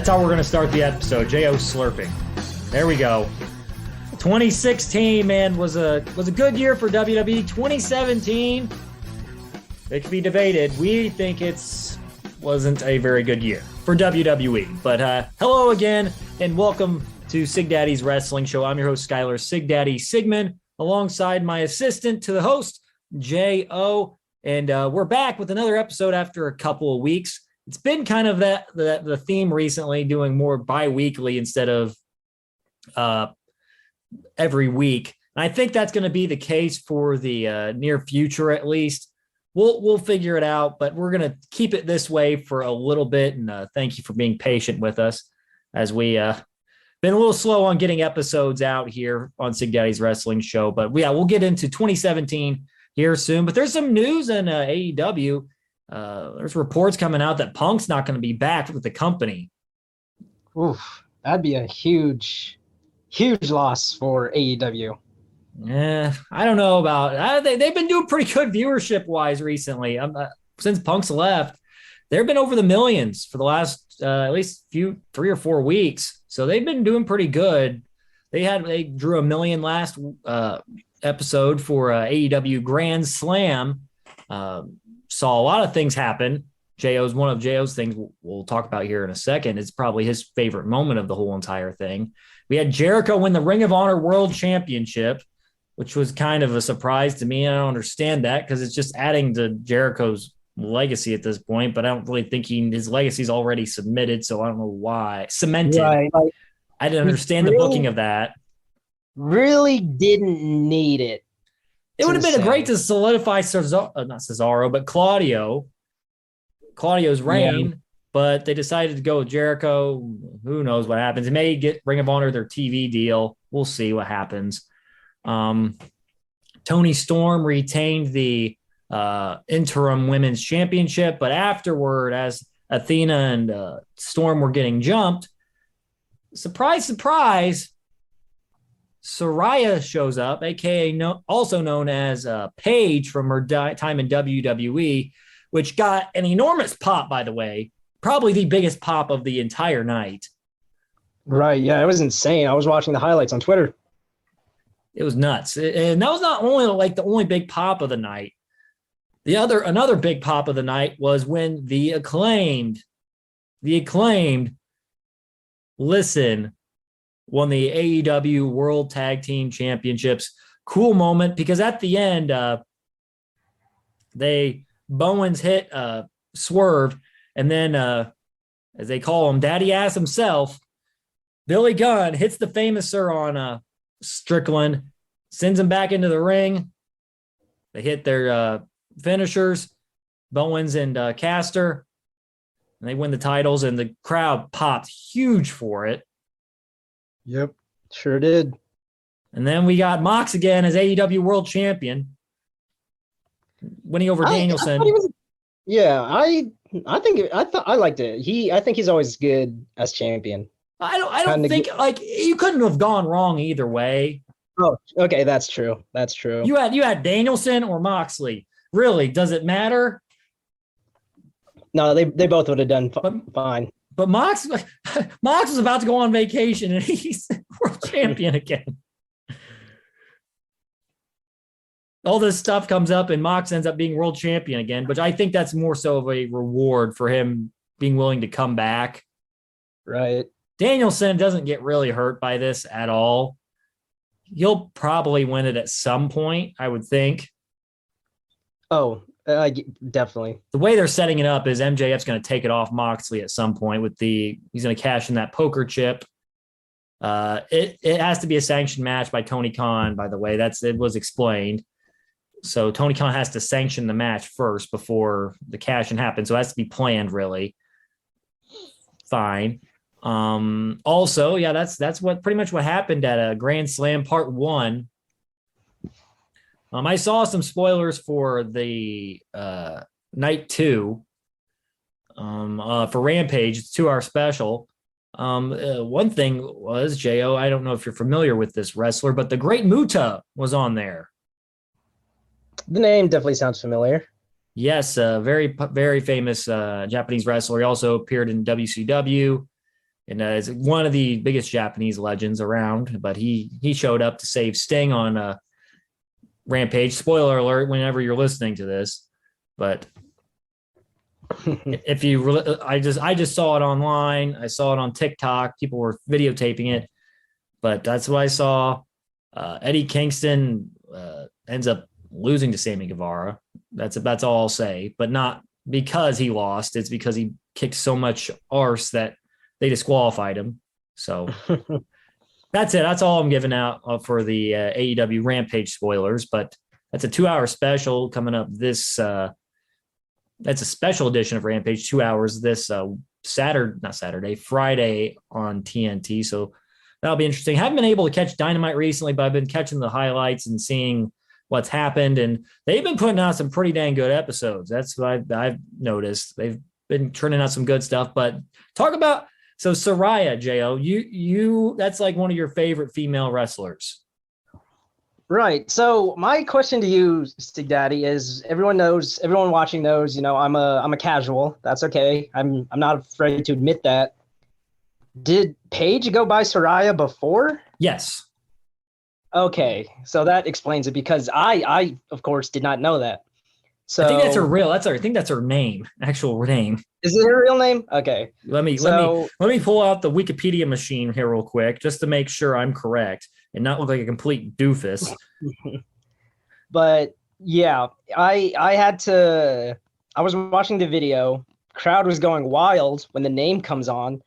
That's how we're going to start the episode. J.O. slurping. There we go. 2016, man, was a good year for WWE. 2017, it could be debated. We think wasn't a very good year for WWE. But hello again, and welcome to Sigdaddy's Wrestling Show. I'm your host, Skylar Sigdaddy Sigmund, alongside my assistant to the host, J.O. And we're back with another episode after a couple of weeks. It's been kind of the theme recently, doing more bi-weekly instead of every week. And I think that's going to be the case for the near future, at least. We'll figure it out, but we're going to keep it this way for a little bit. And thank you for being patient with us as we been a little slow on getting episodes out here on Sigdaddy's Wrestling Show. But yeah, we'll get into 2017 here soon. But there's some news in AEW. There's reports coming out that Punk's not going to be back with the company. Oof, that'd be a huge loss for AEW. Yeah, I don't know about they've been doing pretty good viewership wise recently. Since Punk's left, they've been over the millions for the last at least 3 or 4 weeks. So they've been doing pretty good. They drew 1 million last episode for AEW Grand Slam. Saw a lot of things happen. One of J.O.'s things we'll talk about here in a second. It's probably his favorite moment of the whole entire thing. We had Jericho win the Ring of Honor World Championship, which was kind of a surprise to me. I don't understand that because it's just adding to Jericho's legacy at this point, but I don't really think his legacy's already submitted, so I don't know why. Cemented. Right. I didn't understand the booking of that. Really didn't need it. It would have been great to solidify Claudio's reign, but they decided to go with Jericho. Who knows what happens? It may get Ring of Honor their TV deal. We'll see what happens. Toni Storm retained the interim women's championship, but afterward, as Athena and Storm were getting jumped, surprise, Saraya shows up, a.k.a. also known as Paige from her time in WWE, which got an enormous pop, by the way, probably the biggest pop of the entire night. Right, yeah, it was insane. I was watching the highlights on Twitter. It was nuts. And that was not only the only big pop of the night. Another big pop of the night was when the acclaimed won the AEW World Tag Team Championships. Cool moment because at the end, Bowens hit Swerve, and then as they call him, Daddy Ass himself, Billy Gunn hits the Famouser on Strickland, sends him back into the ring. They hit their finishers, Bowens and Caster, and they win the titles, and the crowd popped huge for it. Yep, sure did. And then we got Mox again as AEW World Champion, winning over Danielson. I liked it. I think he's always good as champion. I don't think you couldn't have gone wrong either way. Oh, okay, that's true. You had Danielson or Moxley. Really, does it matter? No, they both would have done fine. But Mox was about to go on vacation, and he's world champion again. All this stuff comes up, and Mox ends up being world champion again, but I think that's more so of a reward for him being willing to come back. Right. Danielson doesn't get really hurt by this at all. He'll probably win it at some point, I would think. Oh, definitely. The way they're setting it up is MJF's going to take it off Moxley at some point he's going to cash in that poker chip. It has to be a sanctioned match by Tony Khan, by the way. It was explained. So Tony Khan has to sanction the match first before the cash-in happens. So it has to be planned, really. Fine. Also, yeah, that's pretty much what happened at Grand Slam Part 1. I saw some spoilers for the night 2 for Rampage. It's a 2-hour special. One thing was, J.O., I don't know if you're familiar with this wrestler, but the Great Muta was on there. The name definitely sounds familiar. Yes, very, very famous Japanese wrestler. He also appeared in WCW. and is one of the biggest Japanese legends around. But he showed up to save Sting on Rampage. Spoiler alert! Whenever you're listening to this, but if you, I just saw it online. I saw it on TikTok. People were videotaping it, but that's what I saw. Eddie Kingston ends up losing to Sammy Guevara. That's all I'll say, but not because he lost. It's because he kicked so much arse that they disqualified him. So that's it. That's all I'm giving out for the AEW Rampage spoilers. But that's a 2-hour special coming up this. That's a special edition of Rampage, 2 hours this Friday on TNT. So that'll be interesting. Haven't been able to catch Dynamite recently, but I've been catching the highlights and seeing what's happened. And they've been putting out some pretty dang good episodes. That's what I've noticed. They've been turning out some good stuff. But talk about Saraya, Jo. You that's like one of your favorite female wrestlers. Right. So my question to you, Sigdaddy, is everyone watching knows, I'm a casual. That's okay. I'm not afraid to admit that. Did Paige go by Saraya before? Yes. Okay. So that explains it, because I of course did not know that. So I think that's her name, actual name. Is it her real name? Okay. Let me pull out the Wikipedia machine here real quick just to make sure I'm correct and not look like a complete doofus. But yeah, I was watching the video. Crowd was going wild when the name comes on,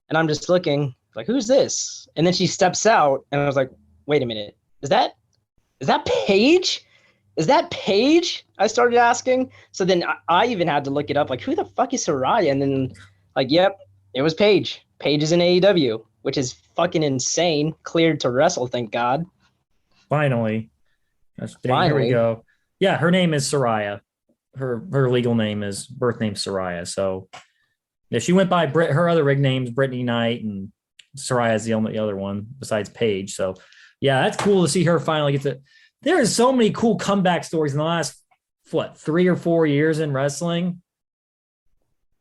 and I'm just looking like, who's this? And then she steps out, and I was like, wait a minute, is that Paige? Is that Paige? I started asking. So then I even had to look it up, like, who the fuck is Saraya? And then, like, yep, it was Paige. Paige is in AEW, which is fucking insane. Cleared to wrestle, thank God. Finally. Here we go. Yeah, her name is Saraya. Her legal name is birth name Saraya. So yeah, she went by her other rig names, Brittany Knight, and Saraya is the only other one besides Paige. So yeah, that's cool to see her finally get to. There is so many cool comeback stories in the last 3 or 4 years in wrestling,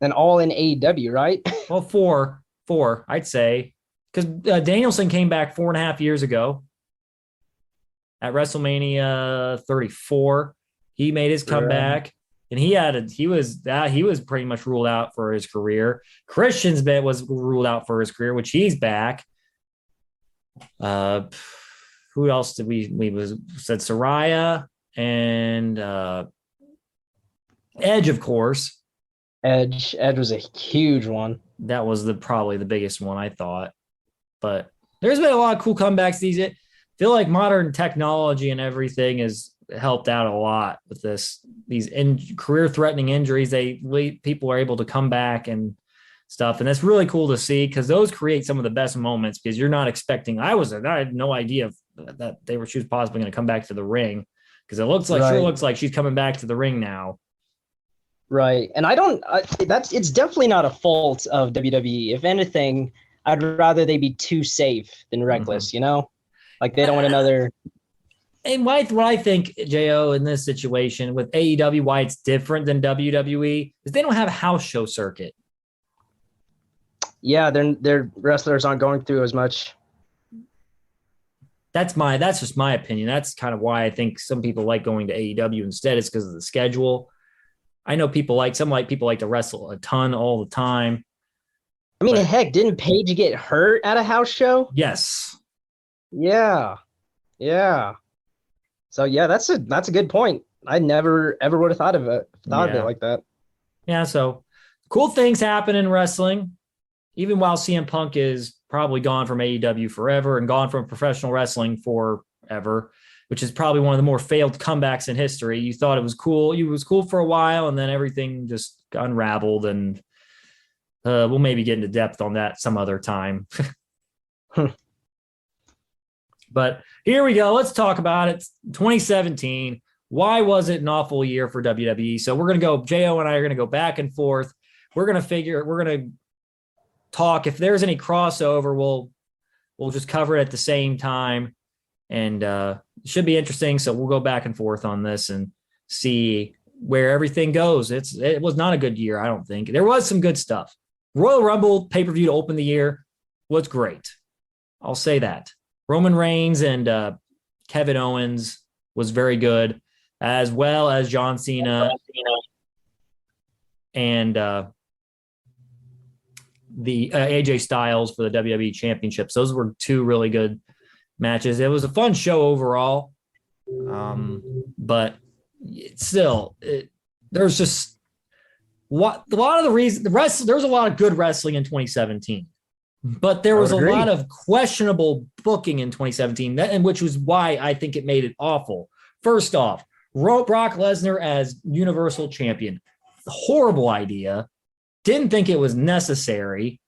and all in AEW, right? Well, four, I'd say, because Danielson came back 4.5 years ago at WrestleMania 34. He made his comeback, and he was pretty much ruled out for his career. Christian's bit was ruled out for his career, which he's back. Who else did we said Saraya and Edge, of course. Edge was a huge one. That was probably the biggest one, I thought. But there's been a lot of cool comebacks. I feel like modern technology and everything has helped out a lot with these career-threatening injuries. People are able to come back and stuff, and that's really cool to see, because those create some of the best moments, because you're not expecting. I had no idea that she was possibly going to come back to the ring, because it looks like she's coming back to the ring now. Right. And it's definitely not a fault of WWE. If anything, I'd rather they be too safe than reckless, Like they don't want another. And what I think, Jo, in this situation with AEW, why it's different than WWE is they don't have a house show circuit. Yeah, their wrestlers aren't going through as much. That's just my opinion. That's kind of why I think some people like going to AEW instead. It's because of the schedule. I know people like to wrestle a ton all the time. I mean, heck, didn't Paige get hurt at a house show? Yes. Yeah. So yeah, that's a good point. I never ever would have thought of it like that. Yeah. So cool things happen in wrestling, even while CM Punk is probably gone from AEW forever and gone from professional wrestling forever, which is probably one of the more failed comebacks in history. You thought it was cool. It was cool for a while, and then everything just unraveled, and we'll maybe get into depth on that some other time. But here we go. Let's talk about it. 2017. Why was it an awful year for WWE? So we're going to go, Jo and I are going to go back and forth. We're going to talk. If there's any crossover, we'll just cover it at the same time. And it should be interesting. So we'll go back and forth on this and see where everything goes. It was not a good year, I don't think. There was some good stuff. Royal Rumble pay-per-view to open the year was great. I'll say that. Roman Reigns and Kevin Owens was very good, as well as John Cena and the AJ Styles for the WWE Championships. Those were two really good matches. It was a fun show overall, but still, there's just a lot of the reason there was a lot of good wrestling in 2017, but there was a lot of questionable booking in 2017, and which was why I think it made it awful. First off, Brock Lesnar as Universal Champion, horrible idea. Didn't think it was necessary.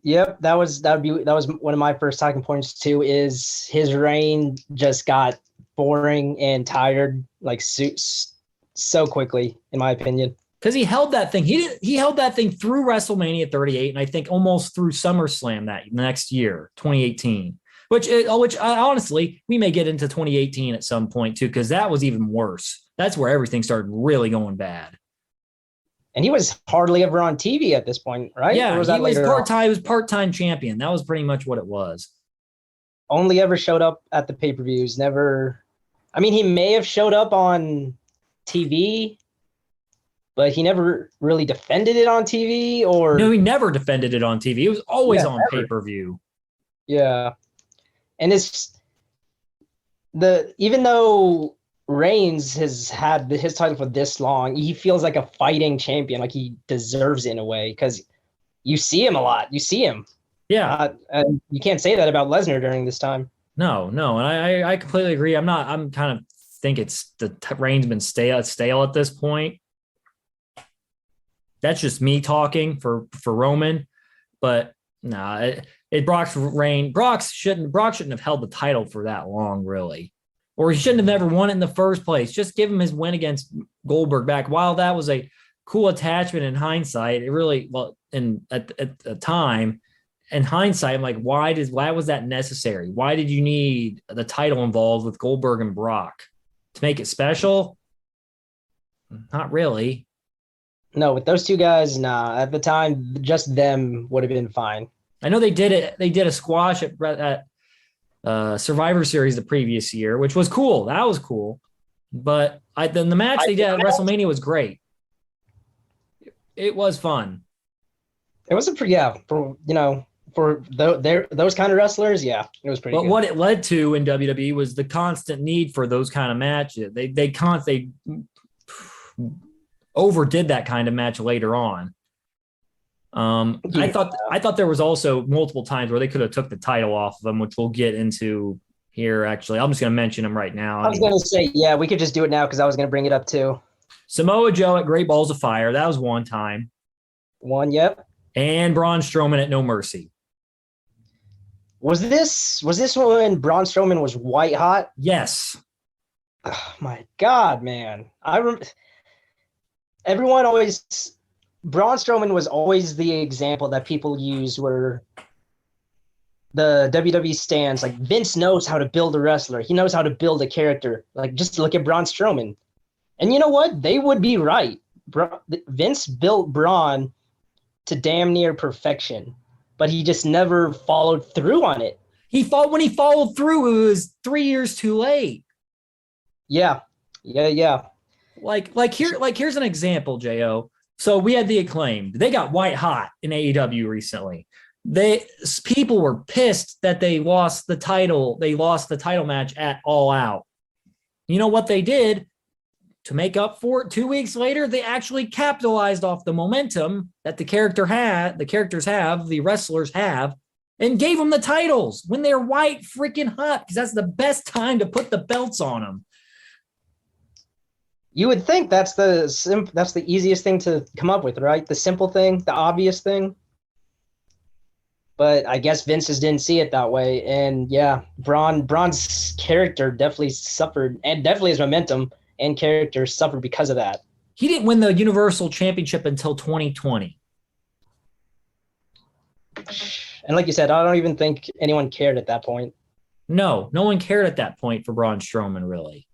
Yep, that was one of my first talking points too. Is his reign just got boring and tired like so quickly, in my opinion. Because he held that thing. He held that thing through WrestleMania 38, and I think almost through SummerSlam that next year, 2018. Which honestly, we may get into 2018 at some point too, because that was even worse. That's where everything started really going bad. And he was hardly ever on TV at this point, right? Yeah, he was part-time champion. That was pretty much what it was. Only ever showed up at the pay-per-views. Never. I mean, he may have showed up on TV, but he never really defended it on TV. No, he never defended it on TV. It was always on pay-per-view. Yeah, and even though Reigns has had his title for this long, he feels like a fighting champion, like he deserves it in a way, because you see him a lot. You see him. Yeah. And you can't say that about Lesnar during this time. No. And I completely agree. I'm kind of think it's the reign's been stale at this point. That's just me talking for Roman, but no, Brock shouldn't have held the title for that long, really. Or he shouldn't have never won it in the first place. Just give him his win against Goldberg back. While that was a cool attachment in hindsight, it really, at the time, in hindsight, I'm like, why was that necessary? Why did you need the title involved with Goldberg and Brock to make it special? Not really. No, with those two guys, nah. At the time, just them would have been fine. I know they did it. They did a squash at Survivor Series the previous year, which was cool. That was cool. But then the match they did at WrestleMania was great. It was fun. It was for those kind of wrestlers, yeah, it was pretty good. But what it led to in WWE was the constant need for those kind of matches. They overdid that kind of match later on. I thought there was also multiple times where they could have took the title off of them, which we'll get into here. Actually, I'm just going to mention them right now. I was going to say, yeah, we could just do it now because I was going to bring it up too. Samoa Joe at Great Balls of Fire. That was one time. Yep. And Braun Strowman at No Mercy. Was this when Braun Strowman was white hot? Yes. Oh my God, man! Braun Strowman was always the example that people use where the WWE stands. Like, Vince knows how to build a wrestler. He knows how to build a character. Like, just look at Braun Strowman. And you know what? They would be right. Vince built Braun to damn near perfection, but he just never followed through on it. When he followed through, it was 3 years too late. Yeah. Here's an example, Jo. So we had the Acclaimed. They got white hot in AEW recently. People were pissed that they lost the title. They lost the title match at All Out. You know what they did to make up for it? 2 weeks later, they actually capitalized off the momentum that the wrestlers have, and gave them the titles when they're white freaking hot, because that's the best time to put the belts on them. You would think that's the easiest thing to come up with, right? The simple thing, the obvious thing. But I guess Vince just didn't see it that way. And yeah, Braun's character definitely suffered, and definitely his momentum and character suffered because of that. He didn't win the Universal Championship until 2020. And like you said, I don't even think anyone cared at that point. No one cared at that point for Braun Strowman, really.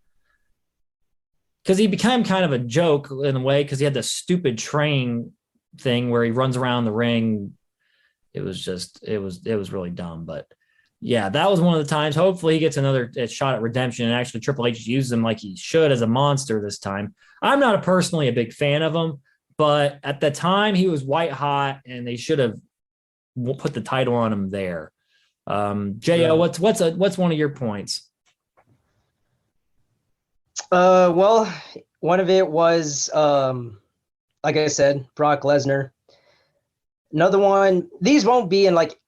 Because he became kind of a joke in a way, because he had the stupid train thing where he runs around the ring. It was really dumb. But yeah, that was one of the times. Hopefully he gets another shot at redemption, and actually Triple H uses him like he should as a monster this time. I'm not personally a big fan of him, but at the time he was white hot, and they should have put the title on him there. Jo, what's one of your points? Well, one of it was, like I said, Brock Lesnar. Another one, these won't be in like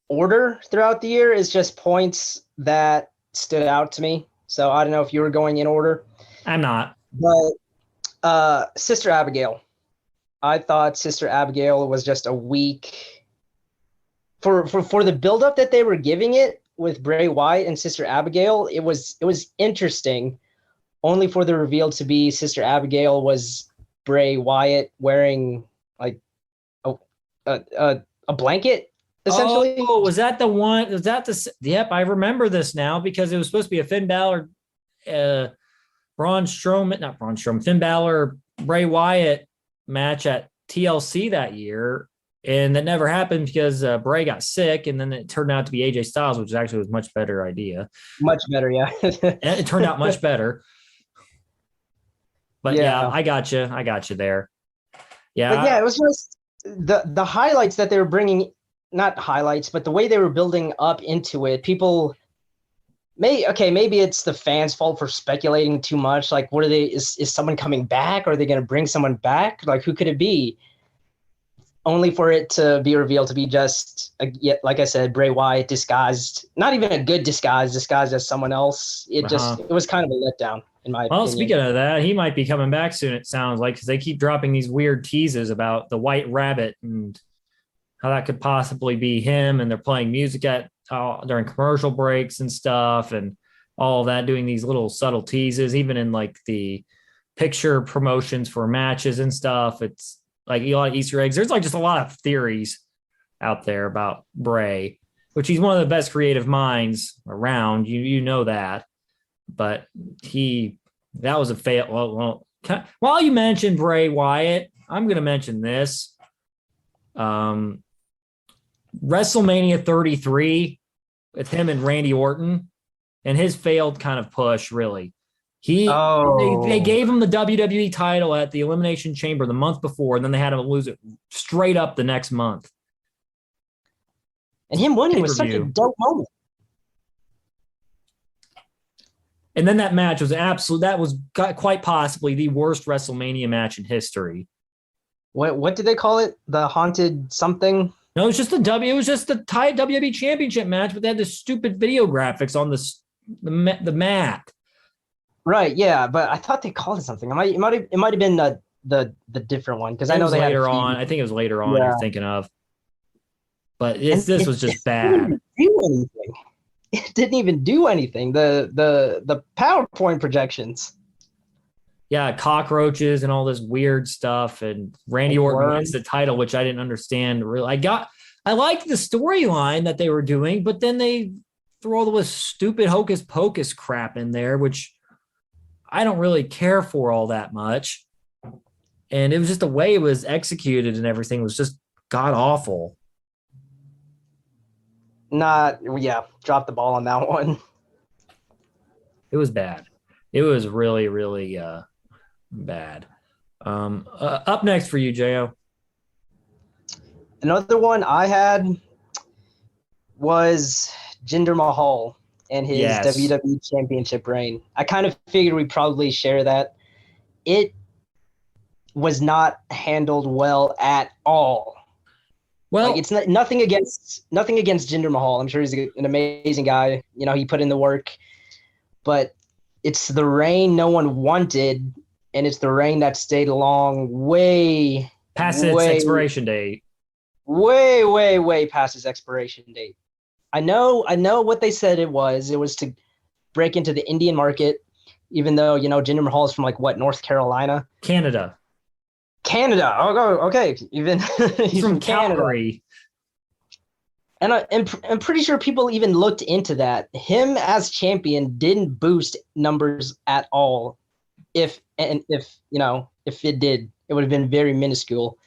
order throughout the year. It's just points that stood out to me. So I don't know if you were going in order. I'm not. But Sister Abigail. I thought Sister Abigail was just a weak for the buildup that they were giving it with Bray Wyatt and Sister Abigail. It was interesting, only for the reveal to be Sister Abigail was Bray Wyatt wearing like a blanket, essentially. Oh, was that the one? Was that the? Yep, I remember this now because it was supposed to be a Finn Balor, Braun Strowman, Finn Balor, Bray Wyatt match at TLC that year, and that never happened because Bray got sick, and then it turned out to be AJ Styles, which actually was a much better idea. Much better, yeah. And it turned out much better. But yeah, I got you there. Yeah, but yeah, it was just the highlights that they were bringing, not highlights, but the way they were building up into it. People maybe it's the fans' fault for speculating too much. Like, what are they? Is someone coming back? Are they going to bring someone back? Like, who could it be? Only for it to be revealed to be just, like I said, Bray Wyatt disguised, not even a good disguised as someone else. It was kind of a letdown, in my opinion. Well, speaking of that, he might be coming back soon, it sounds like, because they keep dropping these weird teases about the White Rabbit and how that could possibly be him. And they're playing music during commercial breaks and stuff and all of that, doing these little subtle teases, even in like the picture promotions for matches and stuff. It's like a lot of Easter eggs. There's like just a lot of theories out there about Bray, which he's one of the best creative minds around. You know that. But that was a fail. Well, while you mentioned Bray Wyatt, I'm going to mention this. WrestleMania 33 with him and Randy Orton and his failed kind of push, really. They gave him the WWE title at the Elimination Chamber the month before, and then they had him lose it straight up the next month. And him winning was such a dope moment. And then that match was quite possibly the worst WrestleMania match in history. What did they call it? The haunted something? No, it was just the WWE Championship match, but they had the stupid video graphics on the mat. Right, yeah, but I thought they called it something. It might have been the different one, because I know they had later on. I think it was later on you're thinking of. But this was just bad. It didn't even do anything. The PowerPoint projections. Yeah, cockroaches and all this weird stuff, and Randy Orton wins the title, which I didn't understand. Really, I liked the storyline that they were doing, but then they throw all this stupid hocus pocus crap in there, which I don't really care for all that much. And it was just the way it was executed and everything was just god awful. Drop the ball on that one. It was bad. It was really, really bad. Up next for you, Jo. Another one I had was Jinder Mahal and his WWE Championship reign. I kind of figured we'd probably share that. It was not handled well at all. Well, like, it's nothing against Jinder Mahal. I'm sure he's an amazing guy. You know, he put in the work, but it's the reign no one wanted, and it's the reign that stayed along way past its expiration date. Way past its expiration date. I know what they said it was. It was to break into the Indian market, even though, you know, Jinder Mahal is from like what, North Carolina? Canada. Oh, okay. Even he's from Calgary. And I'm pretty sure people even looked into that. Him as champion didn't boost numbers at all. If it did, it would have been very minuscule.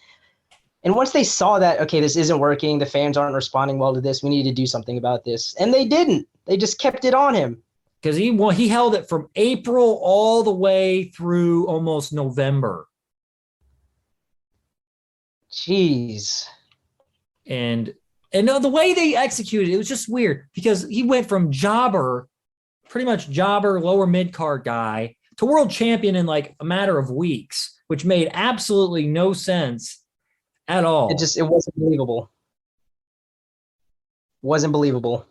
And once they saw that, okay, this isn't working, the fans aren't responding well to this, we need to do something about this. And they didn't. They just kept it on him. Because he held it from April all the way through almost November. Jeez. And the way they executed it was just weird because he went from jobber, pretty much jobber, lower mid card guy to world champion in like a matter of weeks, which made absolutely no sense at all. It wasn't believable. Wasn't believable.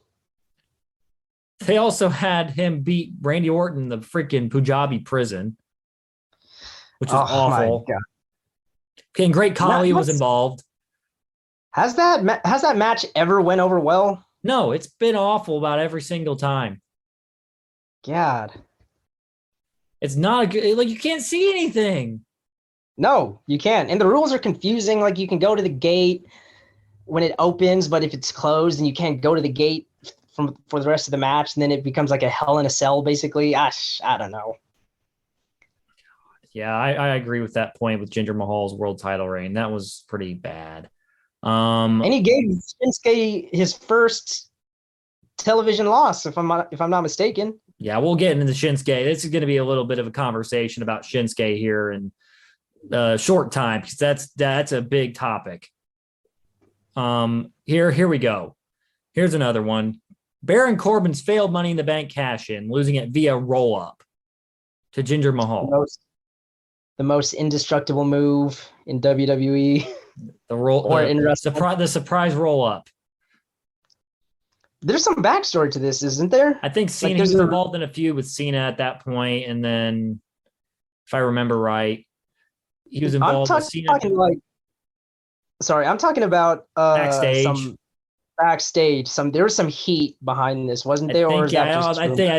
They also had him beat Randy Orton in the freaking Punjabi prison, which is awful. My God. And Great Khali was involved. Has that match ever went over well? No, it's been awful about every single time. God. It's not a good, like, you can't see anything. No, you can't. And the rules are confusing. Like, you can go to the gate when it opens, but if it's closed, then you can't go to the gate for the rest of the match, and then it becomes like a Hell in a Cell, basically. I don't know. Yeah, I agree with that point with Jinder Mahal's world title reign. That was pretty bad. And he gave Shinsuke his first television loss, if I'm not mistaken. Yeah, we'll get into the Shinsuke. This is going to be a little bit of a conversation about Shinsuke here in a short time because that's a big topic. Here we go. Here's another one. Baron Corbin's failed Money in the Bank cash-in, losing it via roll-up to Jinder Mahal. The most indestructible move in WWE. The surprise roll-up. There's some backstory to this, isn't there? I think Cena was involved in a feud with Cena at that point, and then, if I remember right, he was involved with Cena. I'm talking about backstage. Some backstage. There was some heat behind this, wasn't there? I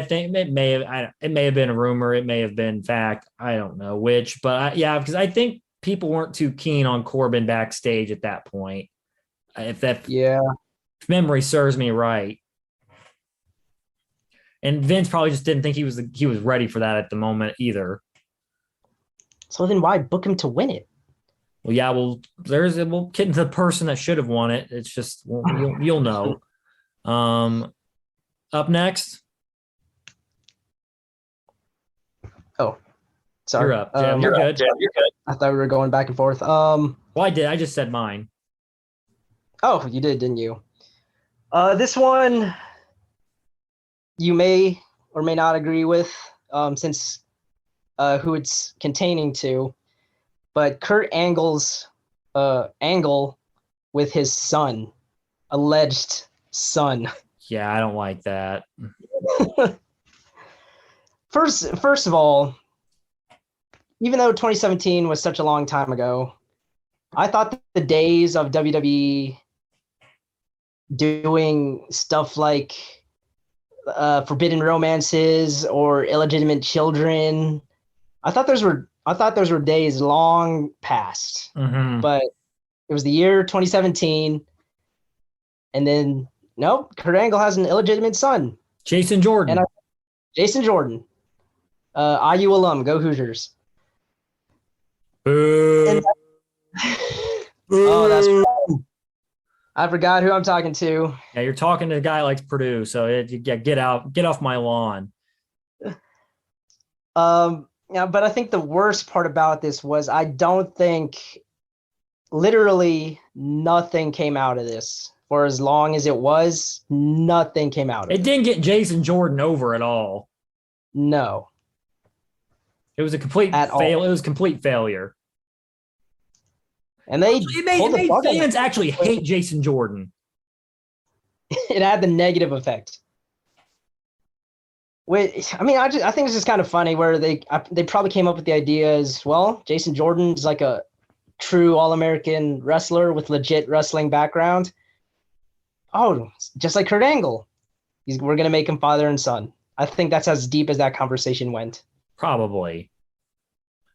think it may have been a rumor. It may have been fact. I don't know which, but because I think people weren't too keen on Corbin backstage at that point. If memory serves me right. And Vince probably just didn't think he was ready for that at the moment either. So then why book him to win it? Well, yeah, we'll get into the person that should have won it. It's just you'll know. Up next. Oh, sorry. You're up. You're good. You're good. I thought we were going back and forth. Well, I did. I just said mine. Oh, you did, didn't you? This one you may or may not agree with, since who it's containing to, but Kurt Angle's angle with his son, alleged son. Yeah, I don't like that. First of all, even though 2017 was such a long time ago, I thought that the days of WWE doing stuff like forbidden romances or illegitimate children, I thought those were days long past. Mm-hmm. But it was the year 2017, and then nope, Kurt Angle has an illegitimate son, Jason Jordan. Jason Jordan, IU alum, go Hoosiers. Boo. Oh, that's. I forgot who I'm talking to. Yeah, you're talking to a guy like Purdue, so get off my lawn. Yeah, but I think the worst part about this was I don't think literally nothing came out of this. For as long as it was, nothing came out of it. It didn't get Jason Jordan over at all. No. It was a complete fail. It was complete failure. And it made fans actually hate Jason Jordan. It had the negative effect. I think it's just kind of funny where they probably came up with the idea as, well, Jason Jordan is like a true All-American wrestler with legit wrestling background. Oh, just like Kurt Angle. We're going to make him father and son. I think that's as deep as that conversation went. Probably.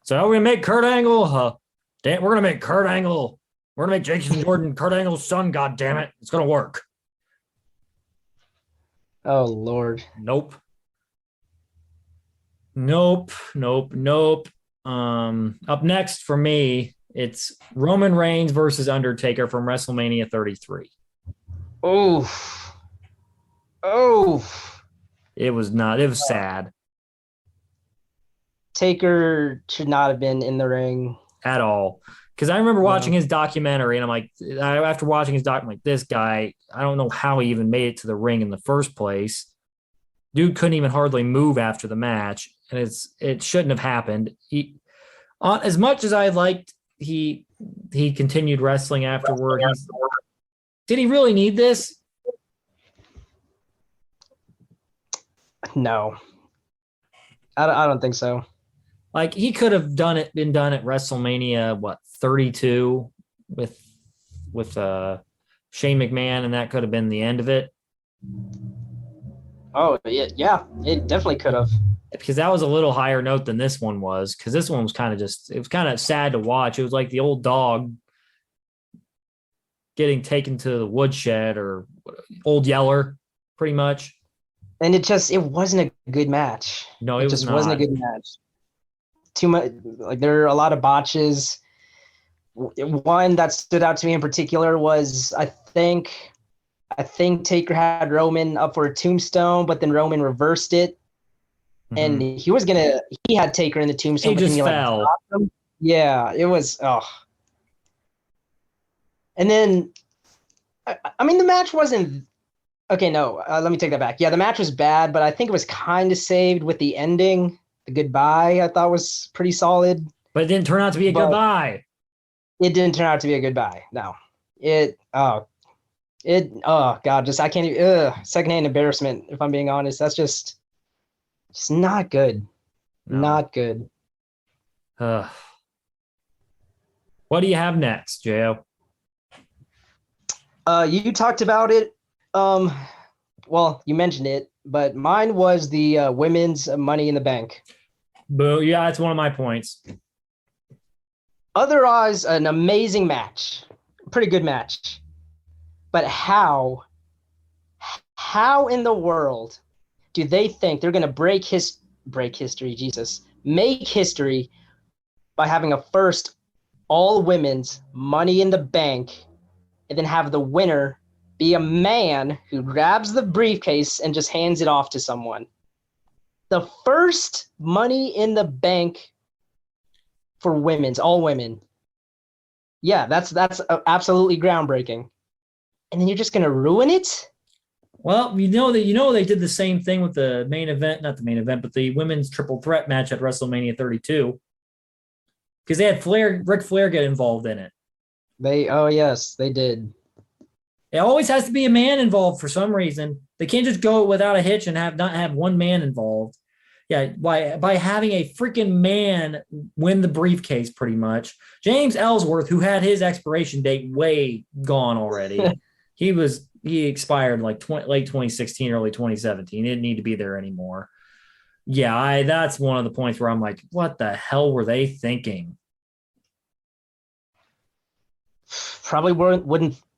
So we're going to make Kurt Angle... we're going to make Kurt Angle. We're going to make Jason Jordan Kurt Angle's son, God damn it. It's going to work. Oh, Lord. Nope. Up next for me It's Roman Reigns versus Undertaker from WrestleMania 33. Oh, oh. It was not. It was sad Taker should not have been in the ring at all. Because I remember watching No. his documentary, and I'm like, after watching his doc, I'm like, this guy, I don't know how he even made it to the ring in the first place. Dude couldn't even hardly move after the match, and it shouldn't have happened. He, as much as I liked, he continued wrestling afterward. Did he really need this? No, I don't think so. Like he could have been done at WrestleMania, 32 with Shane McMahon, and that could have been the end of it. Oh yeah, it definitely could have. Because that was a little higher note than this one was. Because this one was kind of sad to watch. It was like the old dog getting taken to the woodshed, or Old Yeller, pretty much. And it wasn't a good match. No, it just wasn't a good match. Too much, like there are a lot of botches. One that stood out to me in particular was I think Taker had Roman up for a tombstone, but then Roman reversed it, and he had Taker in the tombstone. He just fell. Yeah, it was. Oh, and then I mean the match wasn't. Okay, no, let me take that back. Yeah, the match was bad, but I think it was kind of saved with the ending. The goodbye I thought was pretty solid. But it didn't turn out to be a goodbye. It didn't turn out to be a goodbye. No. Oh God, I can't even, secondhand embarrassment, if I'm being honest. That's just not good. No. Not good. What do you have next, Jo? You talked about it. Well, you mentioned it, but mine was the women's Money in the Bank. Boo! Yeah, that's one of my points. Otherwise, an amazing match, pretty good match. But how in the world do they think they're going to make history by having a first all women's Money in the Bank, and then have the winner be a man who grabs the briefcase and just hands it off to someone? The first Money in the Bank for all women. Yeah, that's absolutely groundbreaking. And then you're just going to ruin it? Well, they did the same thing with the main event, not the main event, but the women's triple threat match at WrestleMania 32. Because they had Ric Flair get involved in it. Yes, they did. It always has to be a man involved for some reason. They can't just go without a hitch and not have one man involved. Yeah, by having a freaking man win the briefcase, pretty much. James Ellsworth, who had his expiration date way gone already, he expired like late 2016, early 2017. He didn't need to be there anymore. Yeah, that's one of the points where I'm like, what the hell were they thinking?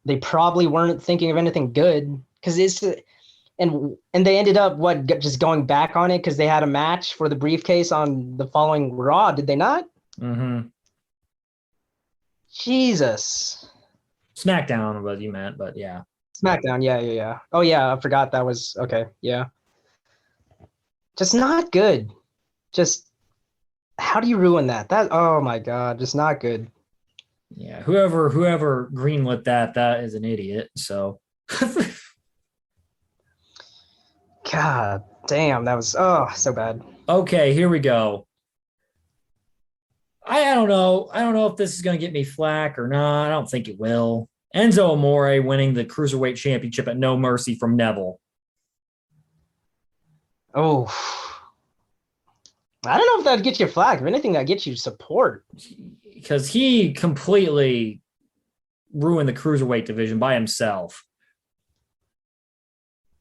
They probably weren't thinking of anything good, because and they ended up just going back on it because they had a match for the briefcase on the following Raw, did they not? Mm-hmm. Jesus. SmackDown, what you meant, but yeah. SmackDown, yeah. Oh yeah, I forgot that was okay. Yeah. Just not good. Just how do you ruin that? Oh my God, just not good. Yeah, whoever greenlit that is an idiot. So, God damn, that was so bad. Okay, here we go. I don't know. I don't know if this is going to get me flack or not. I don't think it will. Enzo Amore winning the Cruiserweight Championship at No Mercy from Neville. Oh, I don't know if that'd get you flack. If anything, that gets you support. Because he completely ruined the Cruiserweight division by himself.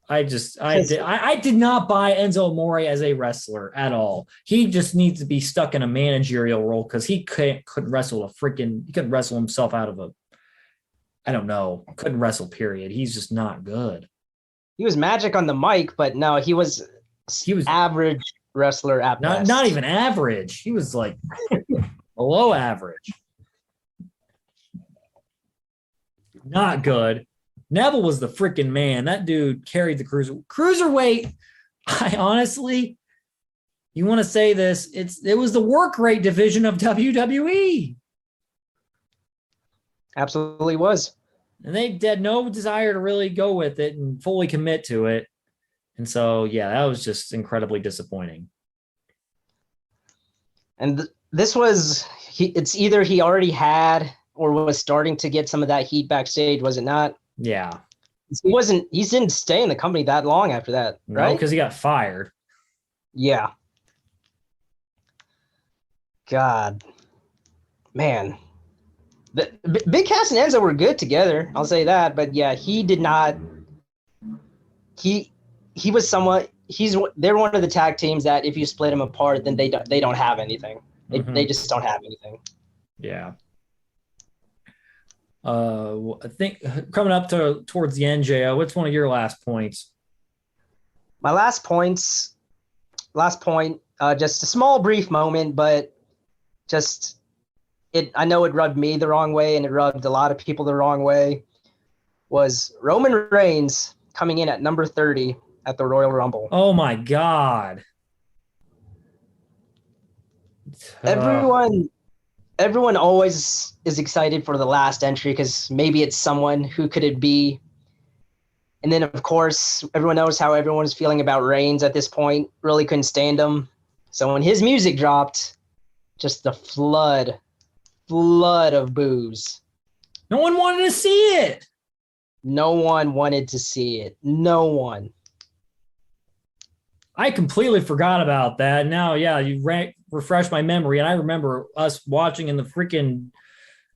I did not buy Enzo Amore as a wrestler at all. He just needs to be stuck in a managerial role because he couldn't wrestle he couldn't wrestle himself out of couldn't wrestle, period. He's just not good. He was magic on the mic, but no, he was average wrestler at best. Not even average. He was like below average. Not good. Neville was the freaking man. That dude carried the cruiserweight. I honestly, you want to say this? It was the work rate division of WWE. Absolutely was. And they had no desire to really go with it and fully commit to it. And so, yeah, that was just incredibly disappointing. And this was, it's either he already had or was starting to get some of that heat backstage, was it not? Yeah. He didn't stay in the company that long after that, right? No, because he got fired. Yeah. God. Man. Big Cass and Enzo were good together, I'll say that, but yeah, he did not. He was somewhat. They're one of the tag teams that if you split them apart, then they don't have anything. They just don't have anything. Yeah. I think coming up towards the end, Jo, what's one of your last points? My last point, just a small, brief moment, but just. I know it rubbed me the wrong way and it rubbed a lot of people the wrong way, was Roman Reigns coming in at number 30 at the Royal Rumble. Oh, my God. Everyone always is excited for the last entry because maybe it's someone. Who could it be? And then, of course, everyone knows how everyone's feeling about Reigns at this point. Really couldn't stand him. So when his music dropped, just the flood of boos. No one wanted to see it. No one wanted to see it. No one. I completely forgot about that. Now, yeah, you refresh my memory, and I remember us watching in the freaking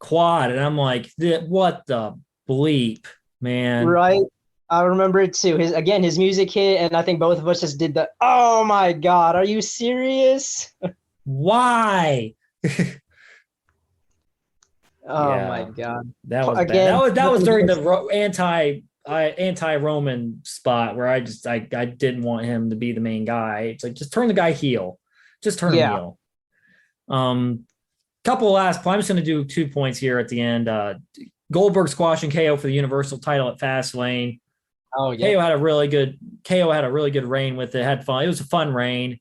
quad, and I'm like, what the bleep, man? Right. I remember it too. His music hit, and I think both of us just did the, oh my God, are you serious? Why? Oh my God! That was again. Bad. That was during the anti-Roman spot where I didn't want him to be the main guy. It's like, just turn the guy heel. Just turn him heel. Couple of last. I'm just going to do 2 points here at the end. Goldberg squashing KO for the Universal title at Fastlane. Oh yeah. KO had a really good reign with it. Had fun. It was a fun reign.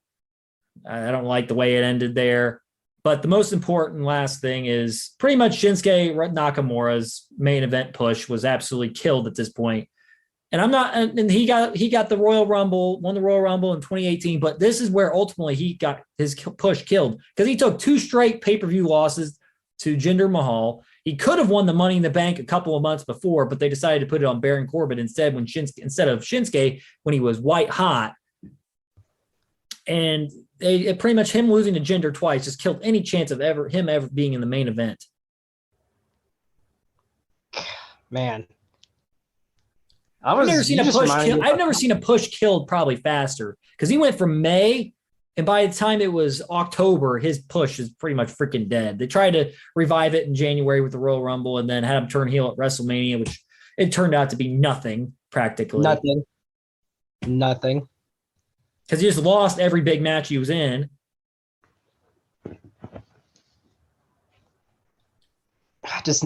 I don't like the way it ended there. But the most important last thing is pretty much Shinsuke Nakamura's main event push was absolutely killed at this point. And he got the Royal Rumble, won the Royal Rumble in 2018, but this is where ultimately he got his push killed because he took 2 straight pay-per-view losses to Jinder Mahal. He could have won the Money in the Bank a couple of months before, but they decided to put it on Baron Corbin instead of Shinsuke when he was white hot. And it pretty much him losing to Jinder twice just killed any chance of him ever being in the main event. Man, I've never seen a push killed probably faster because he went from May, and by the time it was October, his push is pretty much freaking dead. They tried to revive it in January with the Royal Rumble, and then had him turn heel at WrestleMania, which it turned out to be nothing practically. Nothing. Because he just lost every big match he was in.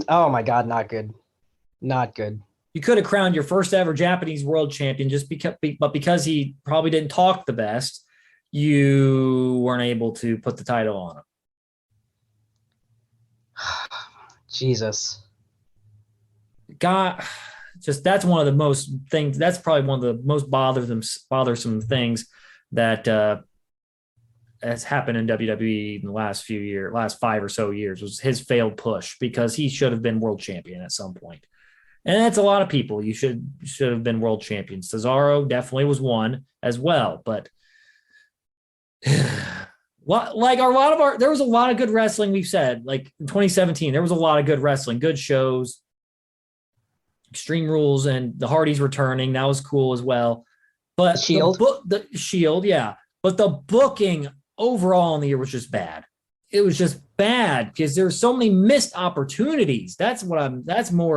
Oh my God, not good. Not good. You could have crowned your first ever Japanese world champion but because he probably didn't talk the best, you weren't able to put the title on him. Jesus. God, that's one of the most things. That's probably one of the most bothersome things that has happened in WWE in the last 5 or so years, was his failed push because he should have been world champion at some point. And that's a lot of people. You should have been world champion. Cesaro definitely was one as well, but there was a lot of good wrestling. We've said, like in 2017, there was a lot of good wrestling, good shows, Extreme Rules, and the Hardys returning. That was cool as well. But the Shield, yeah. But the booking overall in the year was just bad. It was just bad because there were so many missed opportunities. That's more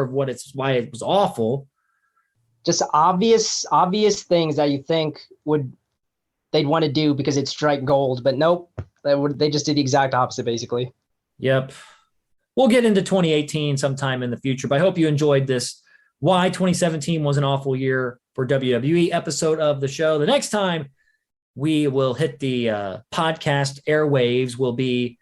of why it was awful. Just obvious things that you think they'd want to do because it's strike gold, but nope. They just did the exact opposite, basically. Yep. we'll get into 2018 sometime in the future. But I hope you enjoyed this why 2017 was an awful year for WWE episode of the show. The next time we will hit the podcast airwaves will be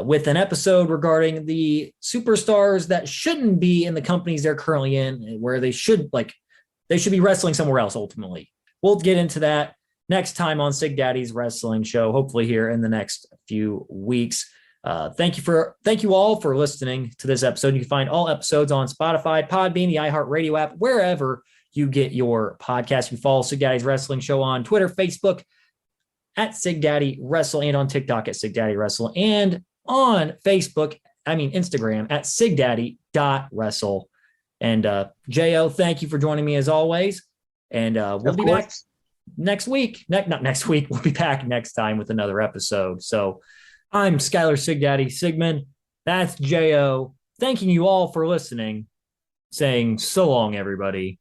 with an episode regarding the superstars that shouldn't be in the companies they're currently in, where they should be wrestling somewhere else ultimately. We'll get into that next time on Sigdaddy's Wrestling Show, hopefully here in the next few weeks. Thank you all for listening to this episode. You can find all episodes on Spotify, Podbean, the iHeartRadio app, wherever you get your podcast. You follow Sigdaddy's Wrestling Show on Twitter, Facebook at Sigdaddy Wrestle, and on TikTok at Sigdaddy Wrestle, and on Instagram at sigdaddy.wrestle. And Jo, thank you for joining me as always. And we'll be back next week. Not next week. We'll be back next time with another episode. So I'm Skylar Sigdaddy Sigmund. That's Jo. Thanking you all for listening. Saying so long, everybody.